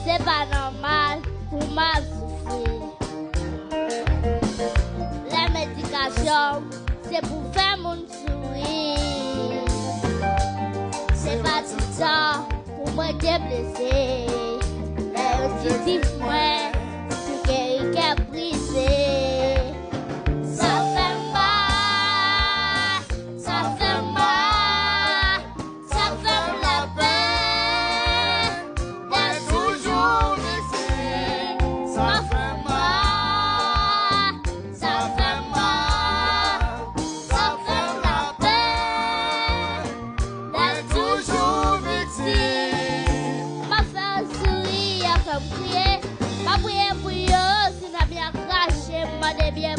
c'est pas normal pour mal souffrir. La médication, c'est pour faire mon sourire. C'est pas tout ça pour me déblesser. Les objectifs, moi, tout qui est brisé. Ça fait mal, ça fait mal, ça fait la peine d'être toujours ici. Ça fait mal, ça fait mal, ça fait la peine d'être toujours victime. Ma faire sourire, comme crier, ma prière pour eux, si n'a bien craché, m'a bien